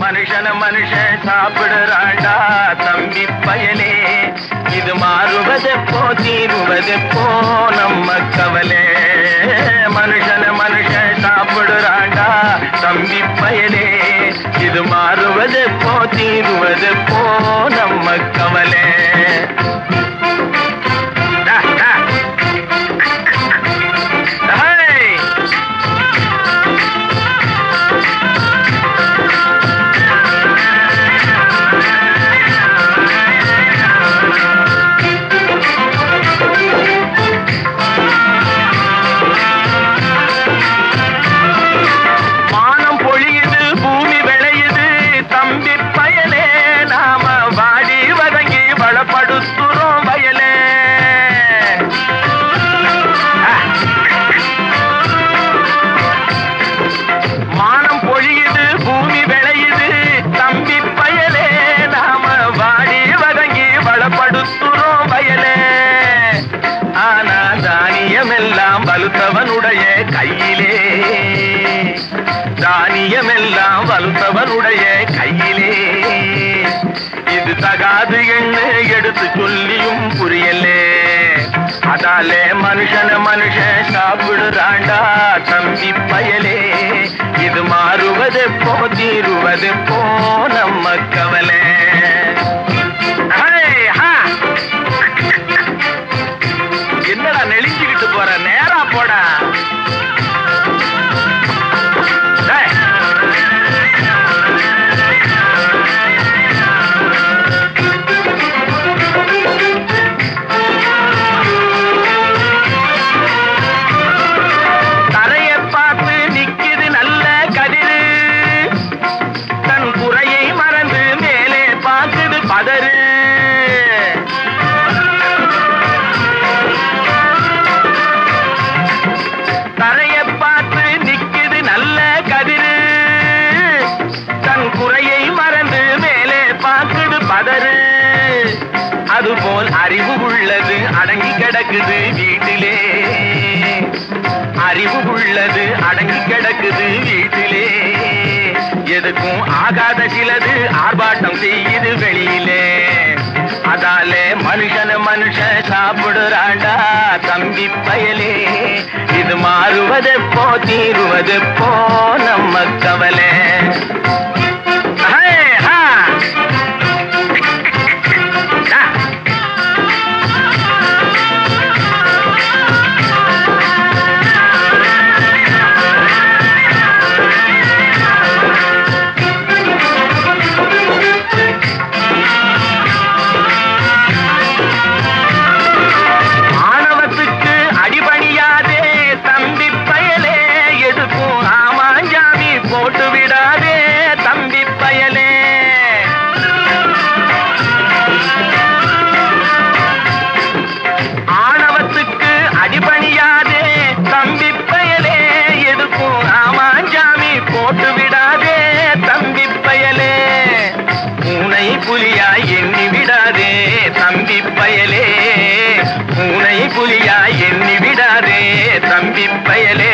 மனுஷன மனுஷன் சாப்பிடுறாண்டா தம்பி பயலே. இது மாறுவதெப்போ தீருவதெப்போ நம்ம கவலை. மனுஷன மனுஷன் சாப்பிடுறாண்டா தம்பி பயலே. இது மாறுவதெப்போ தீருவதெப்போ நம்ம கவலை. வலுத்தவனுடைய கையிலே, தானியமெல்லாம் வலுத்தவனுடைய கையிலே. இது தகாது என்ன எடுத்து சொல்லியும் புரியலே. அதாலே மனுஷன மனுஷன் சாப்பிடுறாண்டா தம்பி பயலே. இது மாறுவதெப்போ தீருவதெப்போ நம்ம கவலை. என்னடா நெளிஞ்சுக்கிட்டு போற, நேரா போடா. தரையை பார்த்து நிக்குது நல்ல கதிரு, தன் குறையை மறந்து மேலே பார்க்குது பதறு. அதுபோல் அறிவு உள்ளது அடங்கி கிடக்குது வீட்டிலே. அறிவு உள்ளது அடங்கி கிடக்குது வீட்டிலே. எதுக்கும் ஆகாத சிலது ஆர்ப்பாட்டம் செய்யுது வெளியிலே. அதாலே மனுஷன மனுஷன் சாப்பிடுறாண்டா தம்பி பயலே. இது மாறுவதெப்போ தீருவதெப்போ நம்ம கவலை. புலியாய் எண்ணி விடாதே தம்பி பயலே. பூனை புலியாய் எண்ணி விடாதே தம்பி பயலே.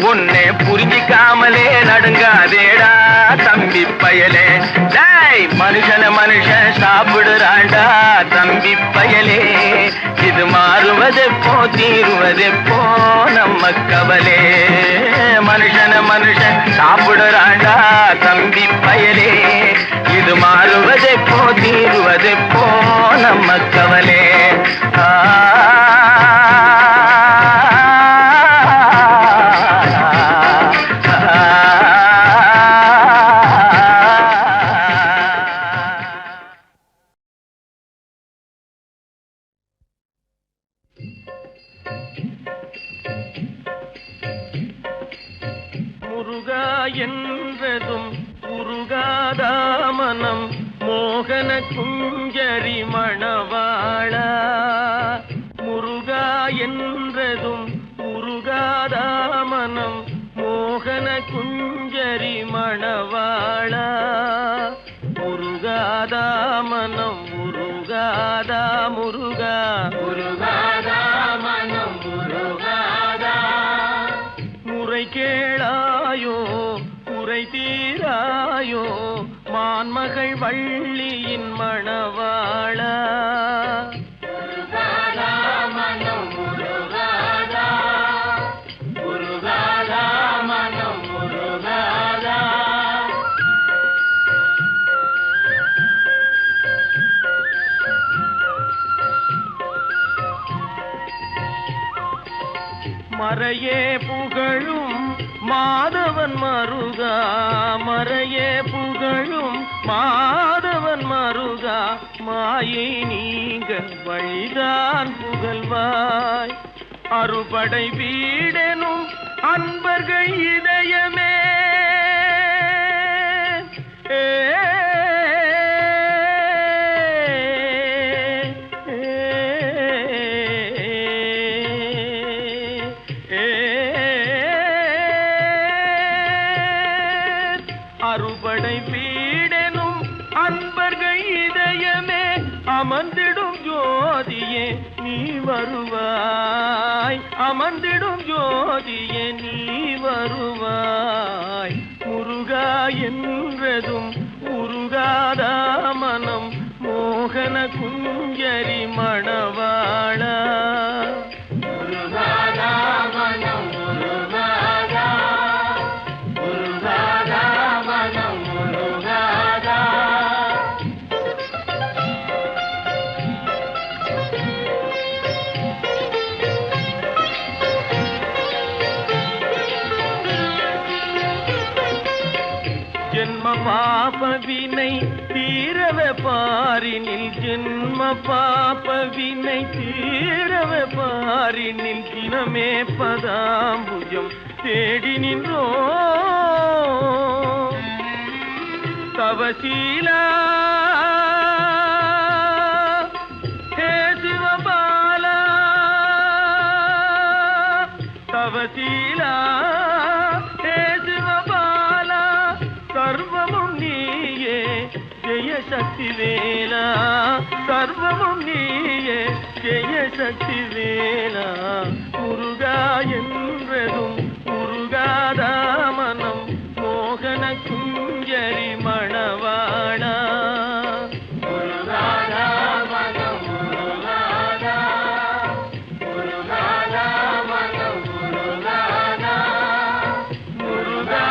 உன்னை புரிஞ்சிக்காமலே நடுங்காதேடா தம்பி பயலே. டேய் மனுஷன மனுஷன் சாப்பிடுறாண்டா தம்பி பயலே. இது மாறுவதெப்போ தீருவதெப்போ நம்ம கவலை. மனுஷன மனுஷன் சாப்பிடுறாண்டா தம்பி பயலே. இது மாறுவதெப்போ தீருவதெப்போ நம்ம கவலை. முருகா என்றதும் உருகாதா மனம் மோகன குஞ்சரி மணவாளா. முருகா என்றதும் உருகாதா மனம் மோகன குஞ்சரி மணவாளா. முருகாதா மனம் முருகாதா முருகா. முருகாதா மனம் முருகாதா. முறை கேளாயோ குறை தீராயோ மான்மகள் வள்ளியின் மணவாளா மறையே புகழும் மாதவன் மருகா மறையே புகழும் மாதவன் மருகா மாயை நீங்க வழிதான் புகழ்வாய் அறுபடை வீடெனும் அன்பர்கள் இதயமே அறுபடை வீடெனும் அன்பர்கள் இதயமே அமர்ந்திடும் ஜோதியே நீ வருவாய் அமர்ந்திடும் ஜோதியே நீ வருவாய் முருகா என்றதும் முருகாதா மனம் மோகன குஞ்சரி மணவாளா முருகாதா மனம் முருகாதா முருகாதா மனம் முருகாதா ஜென்ம பாப வினை தீரவ பாரினில் ஜென்ம பாப வினை தீரவ பாரினில் தினமே பதாம்புஜம் தேடி நின்றோ தவசீலா ஹே சிவபாலா தவசீலா ஹே சிவபாலா சர்வமும் நீயே ஜெய சக்தி வேலா சர்வமும் நீயே ஜெய சக்தி வேலா முருகா என்றதும் முருகாதா மனம் மோகன குஞ்சரி மணவாளா முருகாதா மனம் முருகாதா முருகாதா மனம் முருகாதா முருகா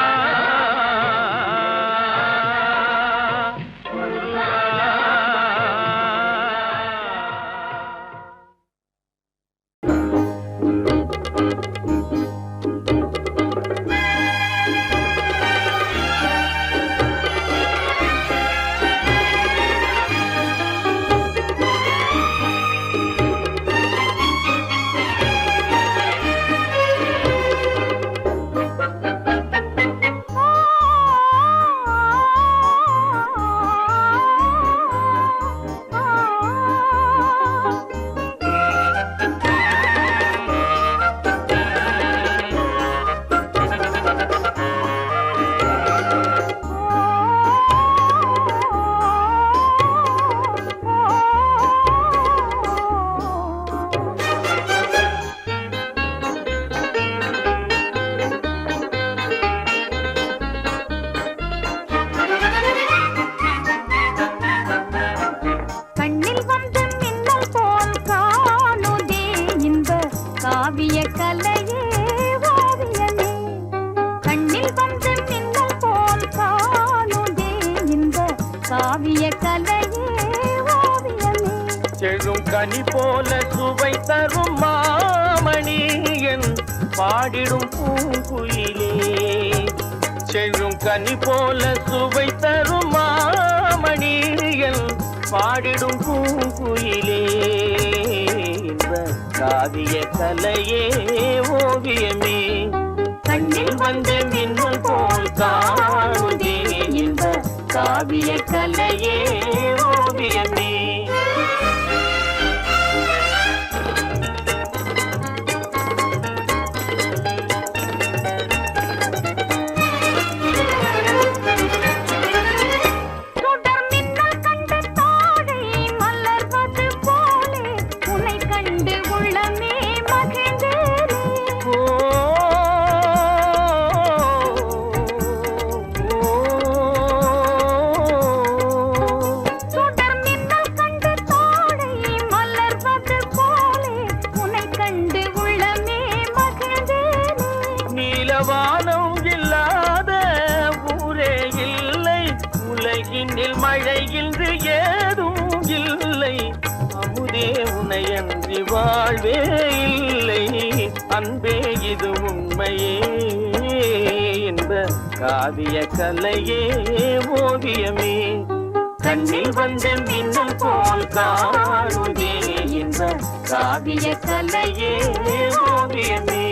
கனி போல சுவை தரும் மாமணியன் பாடிடும் பூங்குயிலே செழும் கனி போல சுவை தரும் மாமணியன் பாடிடும் பூங்குயிலே காவிய கலையே ஓவியமே கண்ணில் வந்த மின்னல் போல் காணுதே இந்த காவிய கலையே ஓவியமே வாழ்வே இல்லை அன்பே இது உண்மையே என்ப காவிய கலையே ஓவியமே கண்ணில் வந்த மின்னல் போல் காணுதே என்ப காவிய கலையே ஓவியமே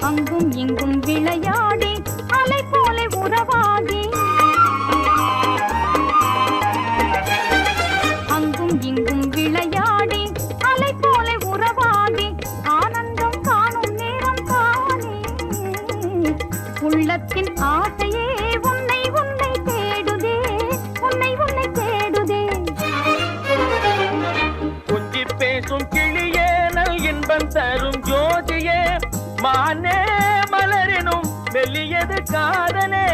அங்கும் இங்கும் விளையாடி அலை போல உறவாடி அங்கும் இங்கும் விளையாடி அலை போல உறவாடி ஆனந்தம் காணும் நேரம் தானே உள்ளத்தின் ஆசையே உன்னை உன்னை தேடுதே உன்னை உன்னை தேடுதே கொஞ்சி பேசும் கிளியே நல் இன்பம் தரும் ஜோதியே மானே மலரினும் மெல்லியது காதலே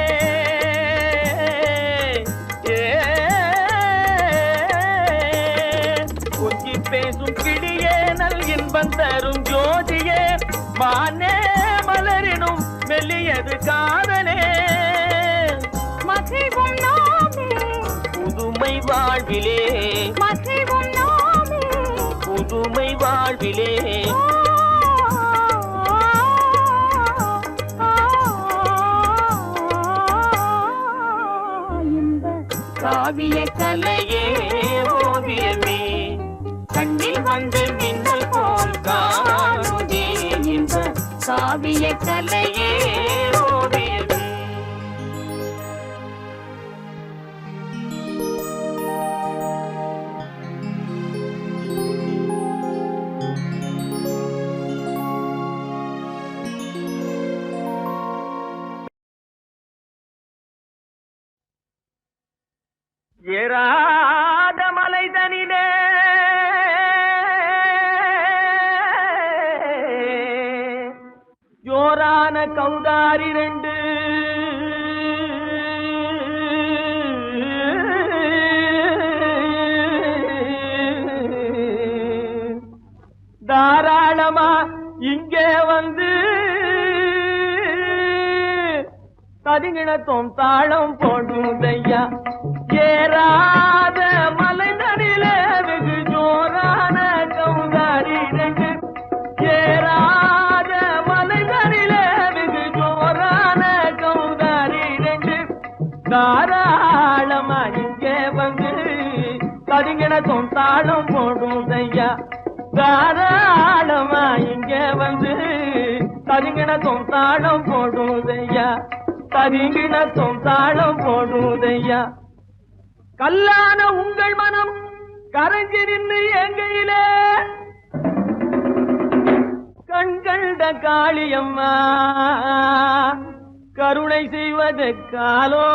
கொஞ்சி பேசும் கிளியே நல் இன்பம் தரும் ஜோதியே மானே மலரினும் மெல்லியது காதலே மகிழ்வும் நாமே புதுமை வாழ்விலே மகிழ்வும் நாமே புதுமை வாழ்விலே காவிய கலையே ஓவியமே கண்ணில் வந்து மின்னல் போல் காணுதே என்ப காவிய கலையே ஓவியமே ஏறாத மலைதனிலே ஜோரான கௌதாரி ரெண்டு தாராளமா இங்கே வந்து கதிங்கிணத்தும் தாளம் போடுதையா ஏறாத மலைதனிலே வெகு ஜோரான கௌதாரி ரெண்டு ஏறாத மலைதனிலே வெகு ஜோரான கௌதாரி ரெண்டு தாராளமா இங்கே வந்து கதிங்கிணத்தும் தாளம் போடுதையா தாராளமா இங்கே வந்து கதிங்கிணத்தும் தாளம் போடுதையா கதிங்கிணத்தும் தாளம் போடுதையா கல்லான உங்கள் மனம் கரைஞ்சி நின்று எங்கையிலே கண்கண்ட காளியம்மா கருணை செய்வது காலோ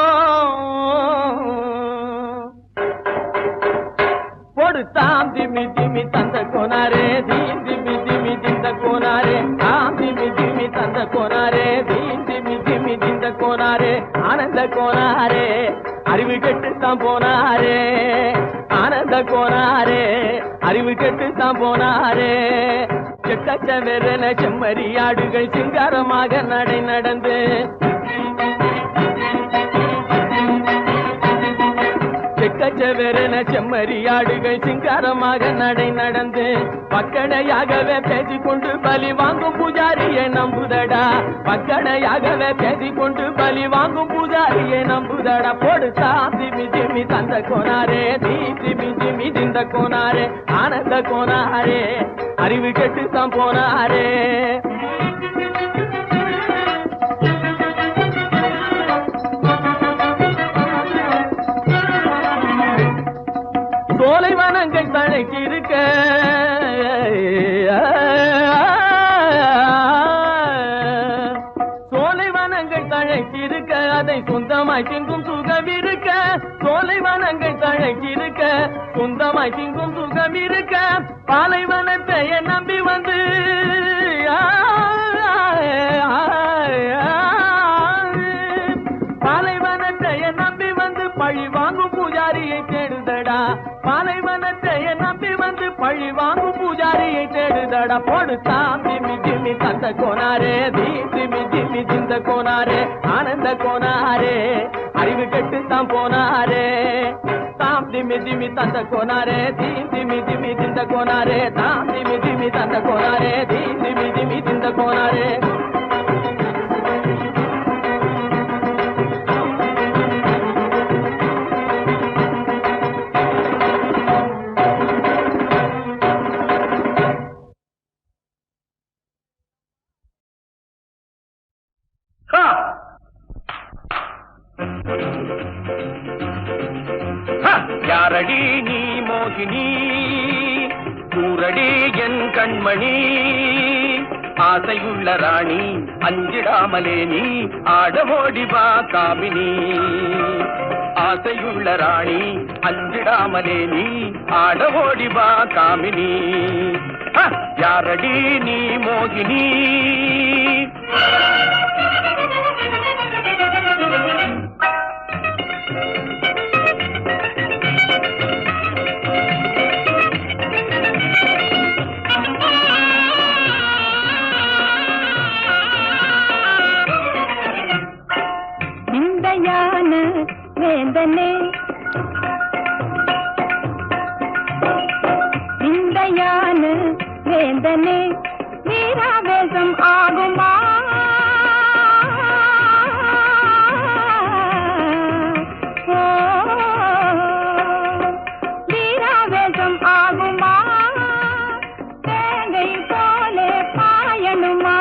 பொடுத்தாம் திமி திமி தந்த கோனாரே தீன் திமி திமி திந்த கோனாரே ஆம் திமி திமி தந்த கோனாரே தீன் திமி திமி திந்த கோனாரே ஆனந்த கோனாரே அறிவு கெட்டுத்தான் போனாரே ஆனந்த கோனாரே அறிவு கெட்டுத்தான் போனாரே செக்கச்சவென செம்மறியாடுகள் சிங்காரமாக நடை நடந்து செக்கச்சவென செம்மறியாடுகள் சிங்காரமாக நடை நடந்து பக்கடையாகவே பேசிக்கொண்டு பலி வாங்கும் பூஜாரியை நம்புதடா பக்கடையாகவே பேசிக்கொண்டு பலி வாங்கும் பூஜாரியை நம்புதடா போடுதா திமி திமி தந்த கோனாரே நீ திமி திமி திந்த கோனாரே ஆனந்த கோனாரே அறிவு கெட்டுத்தான் போனாரே சோலைவனங்கள் தழைக்கிருக்க சோலைவனங்கள் தழைக்கிருக்க அதை சொந்தமாய் திங்கும் சுகம் இருக்க சோலைவனங்கள் தழைக்கிருக்க சொந்தமாய் திங்கும் சுகம் இருக்க பாலைவனத்தை நம்பி வந்து பாலைவனத்தை நம்பி வந்து பழி வாங்கும் பூஜாரியை தேடுதடா பாலைவனத்தை நம்பி வந்து பழி வாங்கும் பூஜாரியை தேடுதடா அட போடுத்தான் திமி திமி தந்த கோனாரே திமி திமி திந்த கோனாரே ஆனந்த கோனாரே அறிவு கெட்டுத்தான் போனாரே தாம் திமி திமி தந்த கோனாரே திமி திமி திந்த கோனாரே தாம் திமி திமி தந்த கோனாரே திமி திமி திந்த கோனாரே யாரடி நீ மோகினி கூரடி என் கண்மணி ஆசையுள்ள ராணி அஞ்சிடாமலே நீ ஆடமோடி வா காமினி ஆசையுள்ள ராணி அஞ்சிடாமலே நீ ஆடமோடி வா காமினி யாரடி நீ மோகினி வேந்தனே விந்தையான வேந்தனே வீராவேசம் ஆகுமா வீராவேசம் ஆகுமா தேங்கை போலே பாயணுமா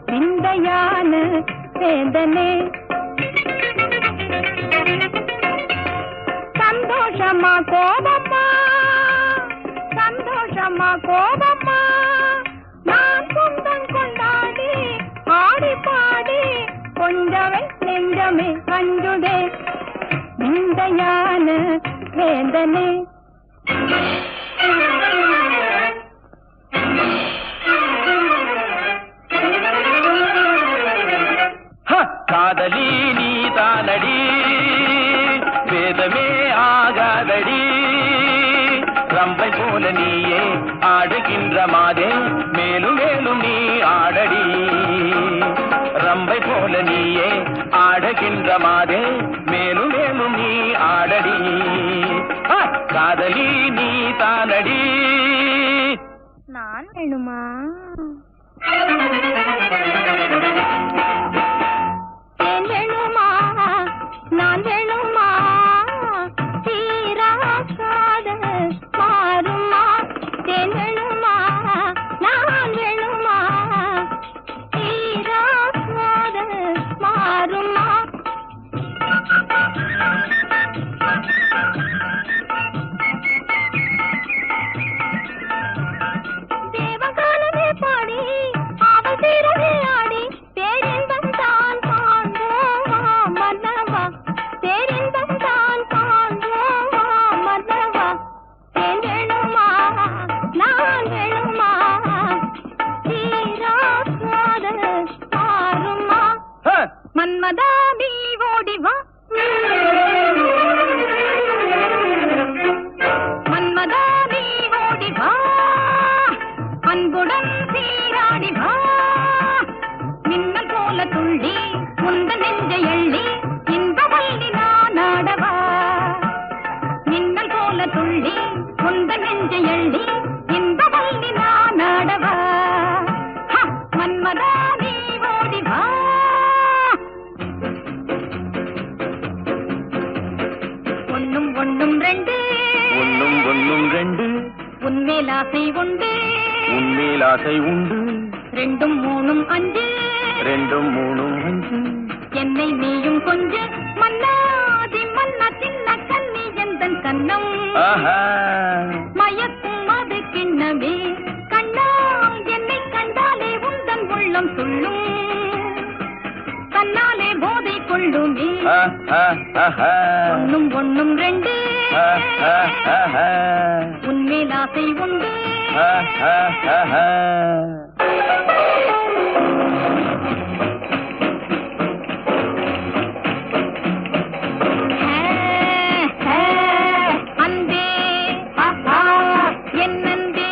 விந்தையான வேந்தனே சந்தோஷமா கோபமா சந்தோஷமா கோபமா நான் சொந்தம் கொண்டாடி ஆடி பாடி கொஞ்சமே நெஞ்சமே கண்டுதே விந்தையான வேந்தனே காதலி நீ தானடி வேதமே ஆகாதடி ரம்பை போல நீயே ஆடுகின்ற மாதே மேலும் மேலும் நீ ஆடடி ரம்பை போல நீயே ஆடுகின்ற மாதே மேலும் மேலும் நீ ஆடடி காதலி நீ தானடி நான் வேணுமா வேணுமா நான் வேணுமா தீராக்காத மாறுமா தேன் வேணுமா நான் வேணுமா தீராக்காத மாறுமா தேவகாலமே பாடி அவள் தீரவே ஆடி பேரின்பம் தான் காண்போமா மன்னவா பேரின்பம் தான் காண்போமா மன்னவா தேன் வேணுமா நான் வேணுமா தீராக்காத மாறுமா மன்மதா நீ ஓடிவா மன்மதா நீ ஓடிவா அன்புடன் சீராடி வா மின்னல் போல துள்ளி முந்த நெஞ்சை எள்ளி இந்த வள்ளி நான் ஆடவா மின்னல் போல துள்ளி முந்த நெஞ்சை எள்ளி இந்த வள்ளி நான் ஆடவா மன்மதா நீ ஓடி வா ஒன்னும் ஒன்னும் ரெண்டு ஒன்னும் ஒன்னும் ரெண்டு உன்மேல் ஆசை உண்டு உன்மேல் ஆசை உண்டு ரெண்டும் மூணும் அஞ்சு ரெண்டும் மூணும் அஞ்சு என்னை நீயும் கொஞ்ச மன்னாதி மன்னா சின்ன கண்ணி எந்தன் கண்ணம் மயக்கும் அது கிண்ணமே கண்ணா என்னை கண்டாலே உந்தன் உள்ளம் சொல்லும் கண்ணாலே போதை கொள்ளுமே ஒன்னும் ஒன்னும் ரெண்டு உன்மேல் ஆசை உண்டு அன்பே என்னன்பே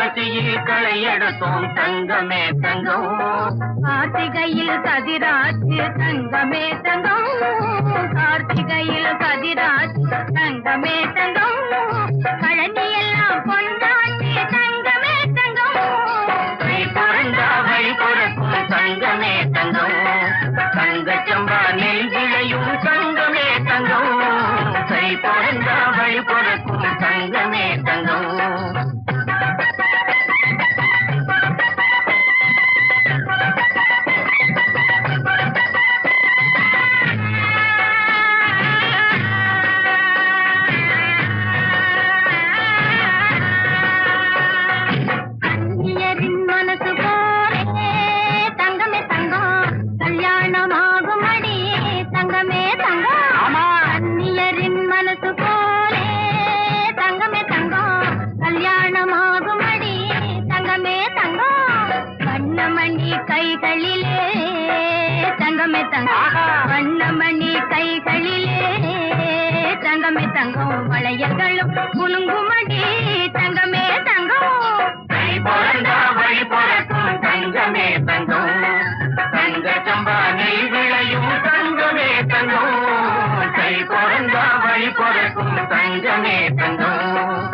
ஐப்பசியில் களை எடுத்தோம் தங்கமே தங்கம் கார்த்திகையில் கதிராச்சு தங்கமே தங்கம் கார்த்திகையில் கதிராச்சு தங்கமே தங்கம் கழனி எல்லாம் கொண்டாச்சு தங்கமே தங்கம் கை பிறந்தா வழி பிறக்கும் தங்கமே தங்கம் தங்கச்சம்பா நெல் விளையும் தங்கமே தங்கம் கை பிறந்தா வழி பிறக்கும் தங்கமே தங்கம் கைகளிலே தங்கமே தங்கம் வண்ணமணி கைகளிலே தங்கமே தங்கம் வளையல்களும் குலுங்குமடி தங்கமே தங்கம் கை பிறந்தா வழி பிறக்கும் தங்கமே தங்கம் தங்க சம்பா நெல் விளையும் தங்கமே தங்கம் கை பிறந்தா வழி பிறக்கும் தங்கமே தங்கம்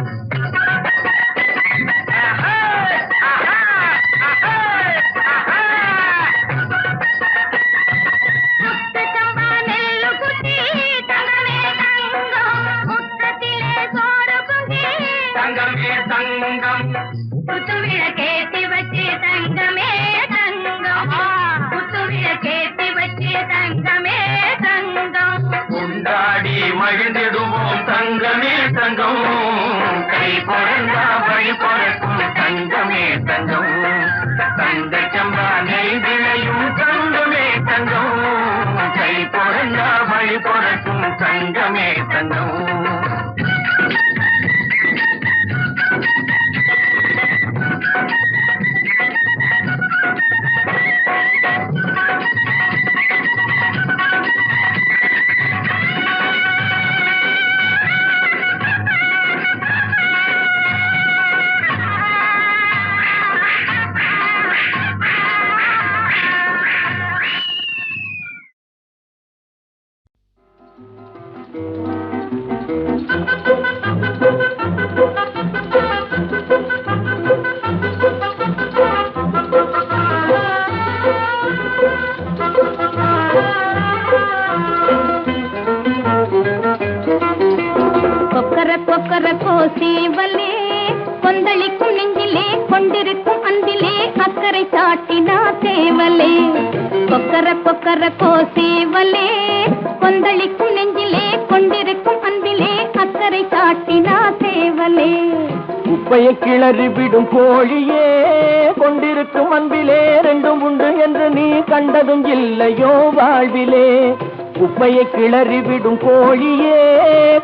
கேட்டி வச்சு தங்கமே தங்கம் கேட்டி வச்சு தங்கமே தங்கம் கொண்டாடி மகிழ்ந்திடுவோம் தங்கமே தங்கம் கை பிறந்தா வழி பிறக்கும் தங்கமே தங்கம் தங்க சம்பா நெல் விளையும் தங்கமே தங்கம் கை பிறந்தா வழி பிறக்கும் தங்கமே தங்கம் கோசேவலே கொந்தளிக்கும் நெஞ்சிலே கொண்டிருக்கும் அன்பிலே அக்கறை சாட்டினா சேவலே கொக்கர கோசேவலே கொந்தளிக்கும் நெஞ்சிலே கொண்டிருக்கும் அன்பிலே அக்கறை சாட்டினா சேவலே குப்பையை கிளறி விடும் கோழியே கொண்டிருக்கும் அன்பிலே ரெண்டும் உண்டு என்று நீ கண்டதும் இல்லையோ வாழ்விலே குப்பையை கிளறி விடும் கோழியே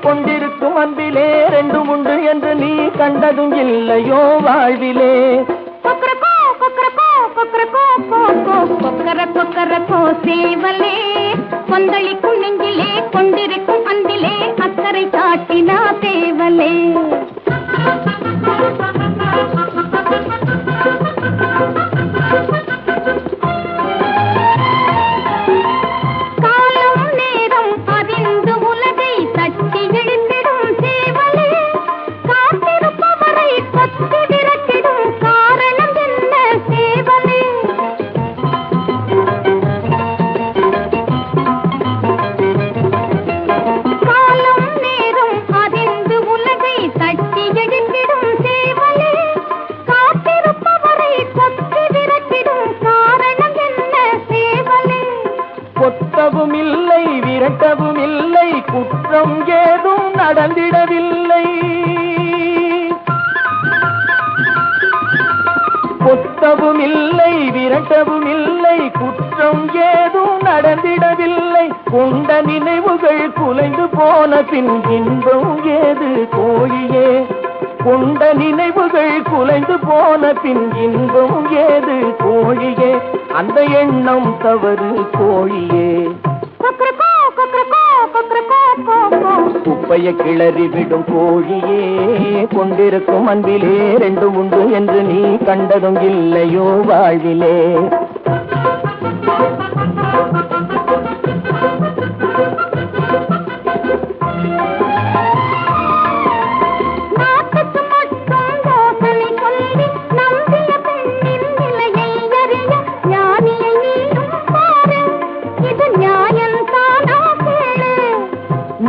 கொண்டிருக்கும் அன்பிலே ரெண்டும் உண்டு என்று நீ கண்டதும் இல்லையோ வாழ்விலே கொக்கர கோசேவலே கொந்தளிக்கும் நெஞ்சிலே கொண்டிருக்கும் அன்பிலே அக்கறை காட்டினா சேவலே விரட்டவும் இல்லை குற்றம் ஏதும் நடந்திடவில்லை கொத்தவும் இல்லை விரட்டவும் இல்லை குற்றம் ஏதும் நடந்திடவில்லை கொண்ட நினைவுகள் குலைந்து போன பின் இன்பம் ஏது கோழியே கொண்ட நினைவுகள் குலைந்து போன பின் இன்பம் ஏது கோழியே அந்த எண்ணம் தவறு கோழியே குப்பையை கிளறி விடும் கோழியே, கொண்டிருக்கும் அன்பிலே ரெண்டும் உண்டு என்று நீ கண்டதும் இல்லையோ வாழ்விலே.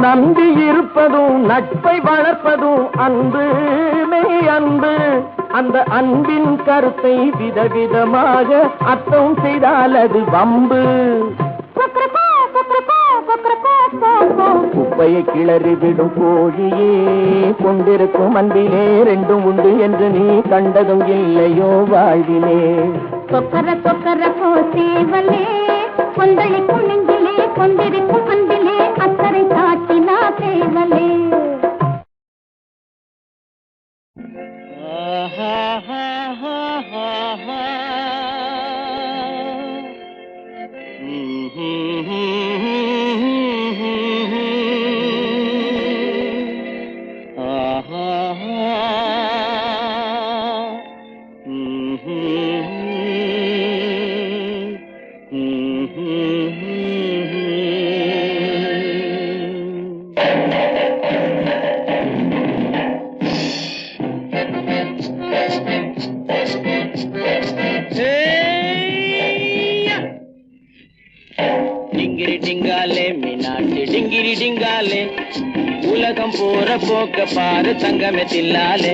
நம்பி இருப்பதும் நட்பை வளர்ப்பதும் அன்பு மெய் அன்பு. அந்த அன்பின் கருத்தை விதவிதமாக அர்த்தம் செய்தால் அது வம்பு. குப்பையை கிளறி விடும் கோழியே, கொண்டிருக்கும் அன்பிலே ரெண்டும் உண்டு என்று நீ கண்டதும் இல்லையோ வாழ்விலே. சொக்கர சொக்கர போசேவலே, கொந்தளிக்கும் நெஞ்சிலே கொண்டிருக்கும் அன்பிலே அக்கறை காட்டினா சேவலே. டிங்காலே மீனாட்சி டிங்கிரி டிங்காலே, உலகம் போற போக்க பாரு தங்கமே தில்லாலே.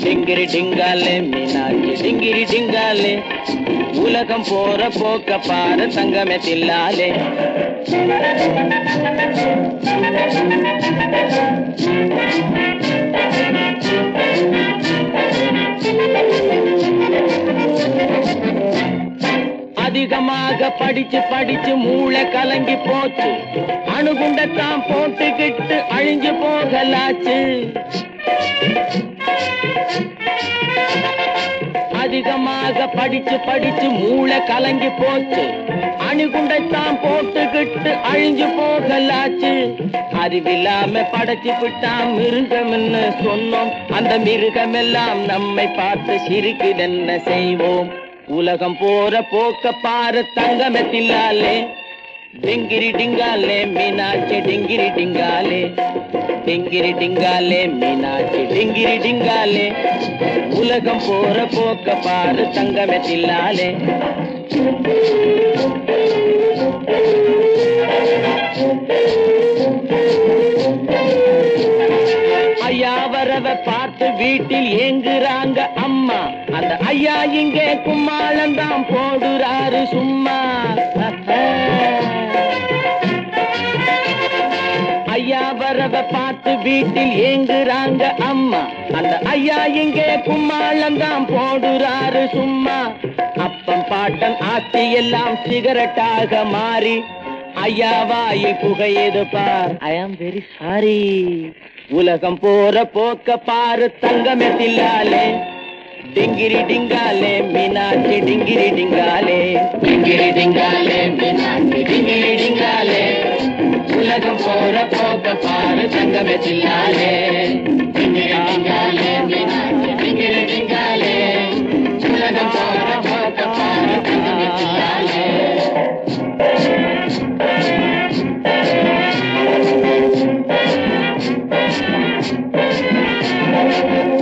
டிங்கிரி டிங்காலே மீனாட்சி டிங்கிரி டிங்காலே, உலகம் போற போக்க பாரு தங்கமே தில்லாலே. அதிகமாக படிச்சு படிச்சு மூளை கலங்கி போச்சு, அணுகுண்டத்தான் போட்டுக்கிட்டு அழிஞ்சு போகலாச்சு. அதிகமாக படிச்சு படிச்சு மூளை கலங்கி போச்சு, அணுகுண்டத்தான் போட்டுக்கிட்டு அழிஞ்சு போகலாச்சு. அறிவில்லாம படைச்சு விட்டான் மிருகம்னு சொன்னோம், அந்த மிருகமெல்லாம் நம்மை பார்த்து சிரிக்குதென்ன செய்வோம். உலகம் போற போக்க பாரு தங்கமே தில்லாலே. டிங்கிரி டிங்காலே மீனாட்சி டிங்கிரி டிங்காலே, டிங்கிரி டிங்காலே மீனாட்சி டிங்கிரி டிங்காலே, உலகம் போற போக்க பாரு தங்கமே தில்லாலே. ஐயா வரவ பார்த்து வீட்டில் ஏங்குறாங்க அம்மா, அந்த ஐயா இங்கே கும்மாளந்தான் போடுறாரு சும்மா. ஐயா வரவ பார்த்து வீட்டில் ஏங்குறாங்க அம்மா, அந்த ஐயா இங்கே கும்மாளந்தான் போடுறாரு சும்மா. அப்பம் பாட்டன் ஆட்சி எல்லாம் சிகரெட்டாக மாறி, ஐயா வாயில் புகையது பார், ஐ ஆம் வெரி சாரி. உலகம் போற போக்க பாரு தங்கமே தில்லாலே. டிங்கிரி டிங்காலே மீனாட்சி டிங்கிரி டிங்காலே, டிங்கிரி டிங்காலே மீனாட்சி டிங்கிரி டிங்காலே, உலகம் போற போக்க பாரு தங்கமே தில்லாலே. டிங்கிரி டிங்காலே மீனாட்சி டிங்கிரி டிங்காலே, உலகம் போற போக்க பாரு தங்கமே தில்லாலே.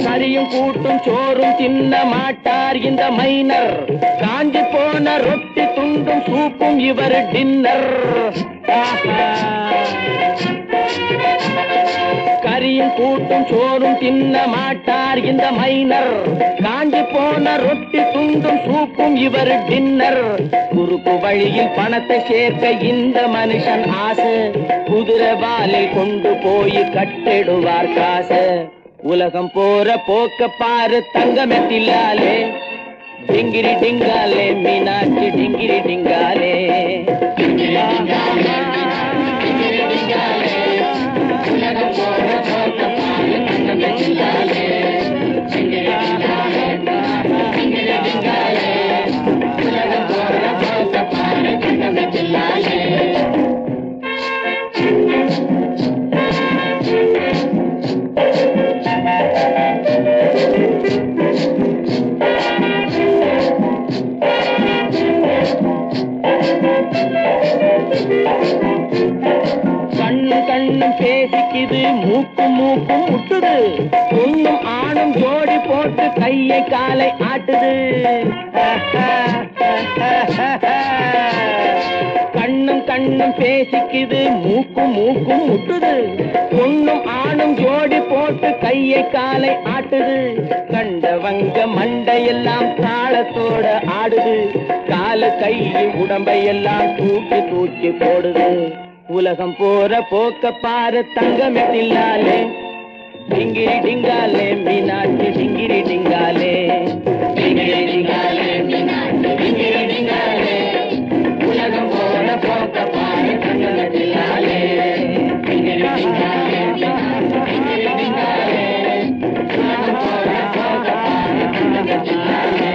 கறியும் கூட்டும் சோறும் தின்ன மாட்டார் இந்த மைனர், காஞ்சி போன ரொட்டி துண்டும் சூப்பும் இவர் டின்னர். கறியும் கூட்டும் சோறும் தின்ன மாட்டார் இந்த மைனர், காஞ்சி போன ரொட்டி துண்டும் சூப்பும் இவர் டின்னர். குறுக்கு வழியில் பணத்தை சேர்க்க இந்த மனுஷன் ஆசை, குதிரை வாலில் கொண்டு போய் கட்டிடுவார் காசு. உலகம் போற போக்க பாரு தங்கமே தில்லாலே. டிங்கிரி டிங்காலே மீனாட்சி டிங்கிரி டிங்காலே, உலகம் போற போக்க பாரு தங்கமே தில்லாலே. உலகம் போற போக்க பாரு தங்கமே தில்லாலே. பேசிக்குது மூக்கும் முட்டுது பொண்ணும் ஆணும் ஜோடி போட்டு கையை காலை ஆட்டுது கண்ணும் பேசிக்குது மூக்கும் முட்டுது பொண்ணும் ஆணும் ஜோடி போட்டு கையை காலை ஆட்டுது கண்டவங்க மண்டையெல்லாம் தாளத்தோட ஆடுது கால கையை உடம்பையெல்லாம் தூக்கி போடுது உலகம் போற போக்க பாரு தங்கமிட்டில்லாலே டிங்கிரி டிங்காலே மீனாட்சி டிங்கிரி டிங்காலே டிங்கிரி டிங்காலே மீனாட்சி டிங்கிரி டிங்காலே உலகம் போற போக்க பாரு தங்கமிட்டில்லாலே டிங்கிரி டிங்காலே டிங்கிரி டிங்காலே உலகம் போற போக்க பாரு தங்கமிட்டில்லாலே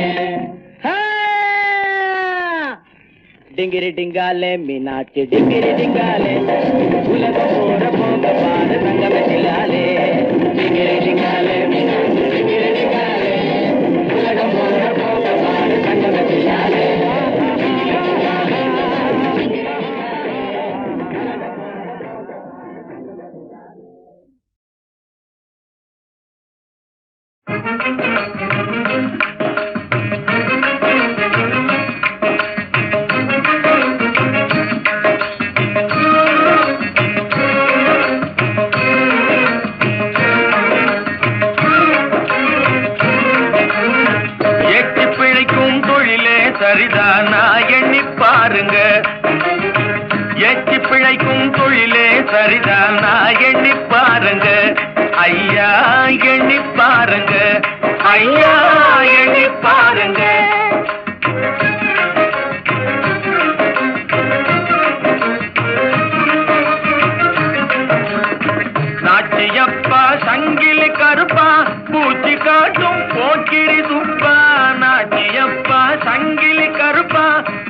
டிங்கிரி டிங்காலே மீனாட்சி டிங்கிரி டிங்காலே உலகம் போற போக பாரு தங்கமிட்டில்லாலே டிங்கிரி டிங்காலே மீனாட்சி டிங்கிரி டிங்காலே உலகம் போற போக பாரு தங்கமிட்டில்லாலே சரிதானா எண்ணி பாருங்க எச்சி பிழைக்கும் தொழிலே சரிதானா எண்ணி பாருங்க ஐயா எண்ணி பாருங்க ஐயா எண்ணி பாருங்க நாச்சியப்பா சங்கிலி கருப்பா பூச்சி காட்டும் போக்கிரி துப்பா நாச்சியப்பா சங்கிலி கருப்பா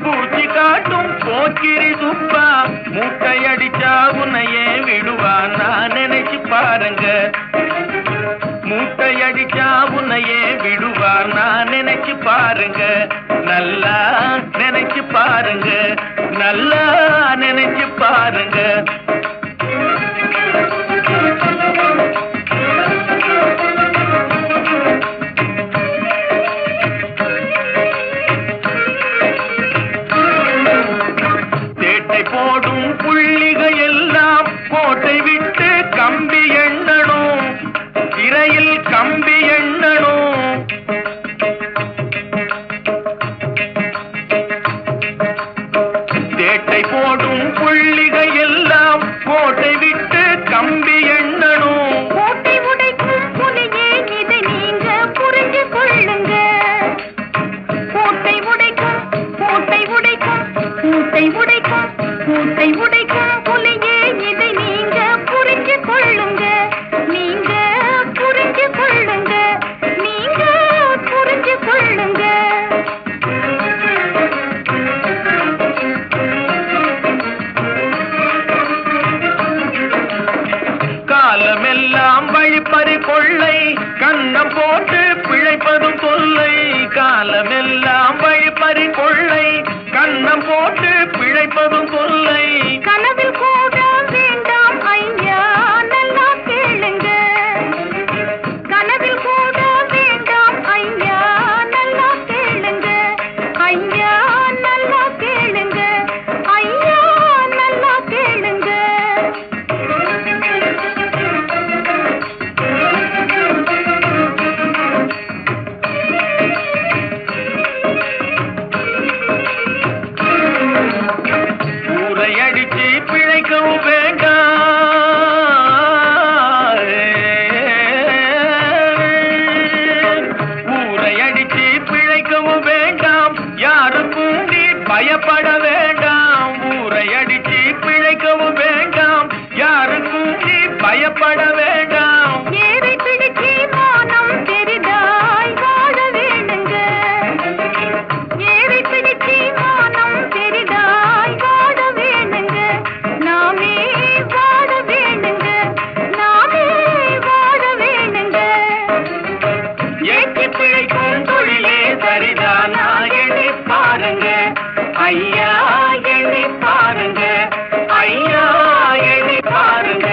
பூச்சி காட்டும் போக்கிரி துப்பா மூட்டையடிச்சா உன்னையே விடுவா நான் நினைச்சு பாருங்க மூட்டையடிச்சா உன்னையே விடுவா நான் நினைச்சு பாருங்க நல்லா நினைச்சு பாருங்க நல்லா நினைச்சு பாருங்க போடும் புள்ளிகள் எல்லாம் கோட்டை விட்டு கம்பி எண்ணணும் சிறையில் கம்பி எண்ணணும் தேட்டை போடும் புள்ளிகள் எல்லாம் கோட்டை விட்டு கம்பி எண்ணணும் கோட்டை உடைக்கும் புலியே இதை நீங்க புரிஞ்சு கொள்ளுங்க கோட்டை உடைக்கும் கோட்டை உடைக்கும் கூட்டை உடைக்கும் கூட்டை உடைக்கும் புலியே இதை நீங்க புரிஞ்சு கொள்ளுங்க நீங்க புரிஞ்சு கொள்ளுங்க நீங்க புரிஞ்சு கொள்ளுங்க காலமெல்லாம் வழிப்பறி கொள்ளை கண்ணம் போட்டு பிழைப்பதும் தொல்லை காலமெல்லாம் வழிப்பறி கொள்ளை கண்ணம் போட்டு பிழைப்பதும் தொல்லை கனவில் கூட வேண்டாம் ஐயா நல்லா கேளுங்க கனவில் கூட வேண்டாம் ஐயா நல்லா கேளுங்க ஐயா நல்லா கேளுங்க ஐயா நல்லா கேளுங்க ஊரையடிச்சு பிழைக்கவும் வேண்டாம் ஊரையடிச்சு பிழைக்கவும் வேண்டாம் யாருக்கும் நீ பயப்பட வேண்டாம் ஊரையடிச்சு பிழைக்கவும் வேண்டாம் யாருக்கும் நீ பயப்பட வேண்டாம் ஏரை பிடிச்சி மானம் பெரிதாய் வாழ வேணுங்க ஏரை பிடிச்சி மானம் பெரிதாய் வாழ வேணுங்க நாமே வாழ வேணுங்க நாமே வாழ வேணுங்க ஏற்றி பிழைக்கும் தொழிலே சரிதானா எண்ணி பாருங்க ஐயா எண்ணி பாருங்க ஐயா எண்ணி பாருங்க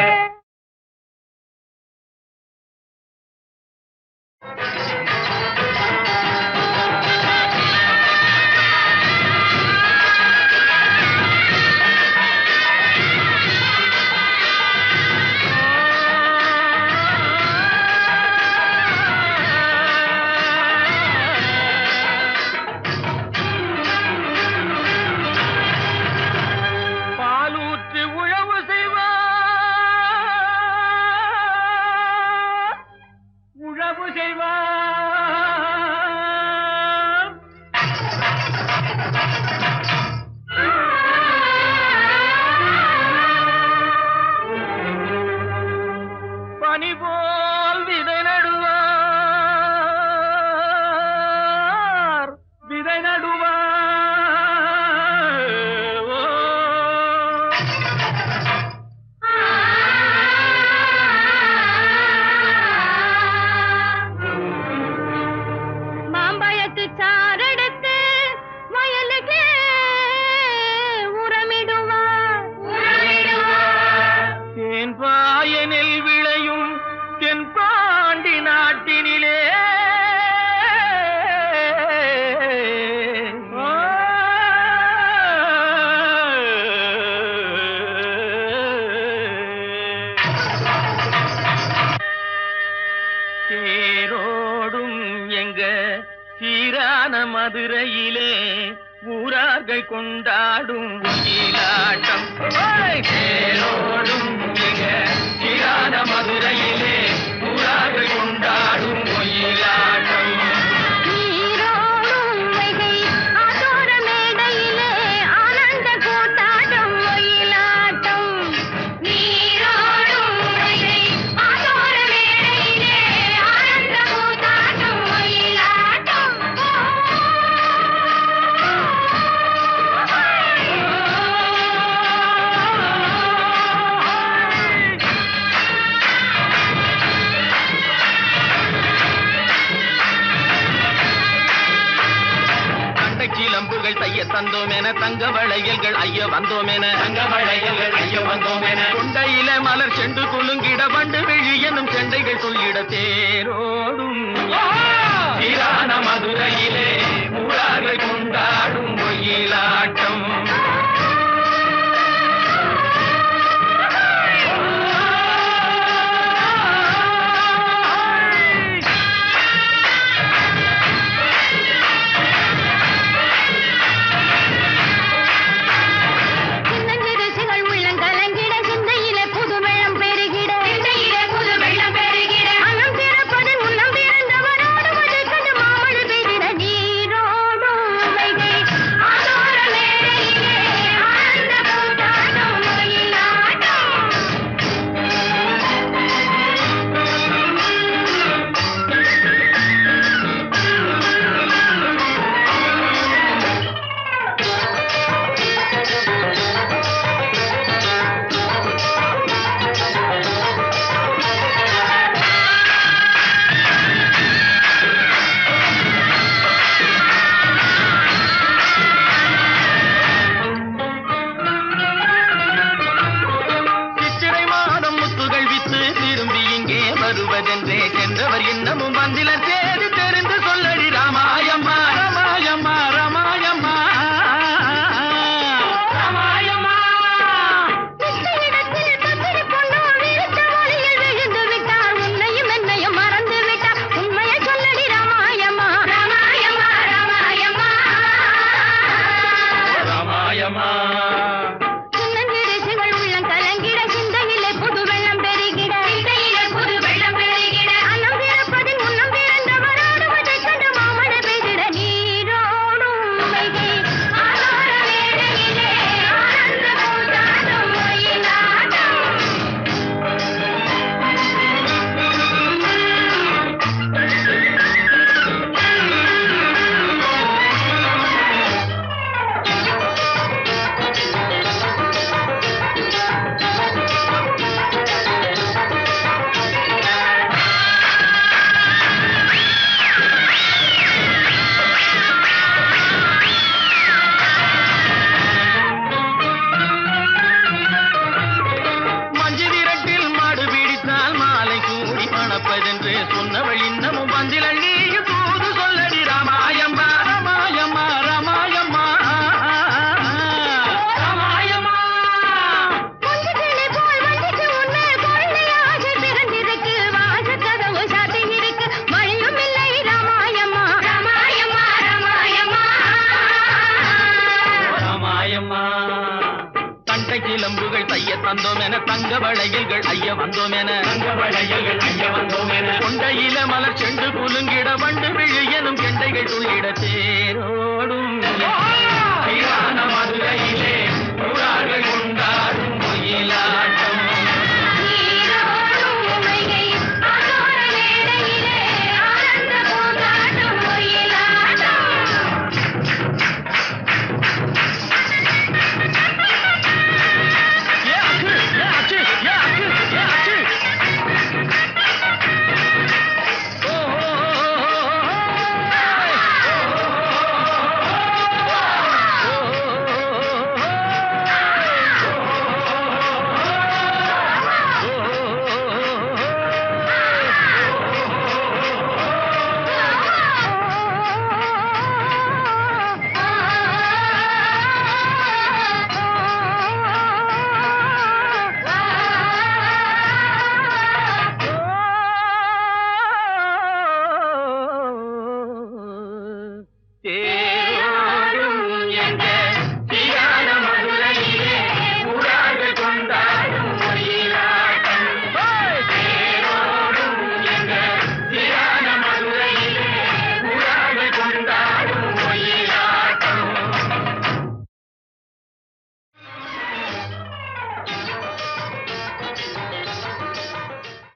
மதுரையிலே ஊரார்கள் கொண்டாடும் ஒயிலாட்டம் தேரோடும் மிக சீரான மதுரையிலே ஊரார்கள் கொண்டாடும் ஒயிலாட்டம் தந்தோமென தங்க வளையல்கள் ஐய வந்தோமென தங்க வளையல்கள் ஐய வந்தோமென கொண்டையில மலர் செண்டு குலுங்கிட வண்டு விழி எனும் செண்டைகள் சொல்லிட தேரோடும் சீரான மதுரையிலே ஊரார்கள் கொண்டாடும் ஒயிலாட்டம் வருவதென்றே சென்றவர் இன்னமும் வந்தில தேடி தெரிந்து சொல்லடி ராமாயம்மா ராமாயம்மா ராமாயம்மா ராமாயம்மா உன்னையும் என்னையும் மறந்து விட்டார் உண்மையை சொல்லடி ராமாயம்மா ராமாயம்மா ராமாயம்மா ராமாயம்மா சொன்னவள் இன்னமும் வந்தில் அள்ளியும் தூது சொல்லடி ராமாயம்மா ராமாயம்மா ராமாயம்மா ராமாயம்மா ராமாயம்மா தண்டை கிளம்புகள் தைய தந்தோமென தங்க வளையல்கள் ஐய வந்தோமென தங்க வளையல்கள் ஐய வந்தோமென கொண்டையில மலர் செண்டு குலுங்கிட வண்டு விழி எனும் கெண்டைகள் துள்ளிட தேரோடும்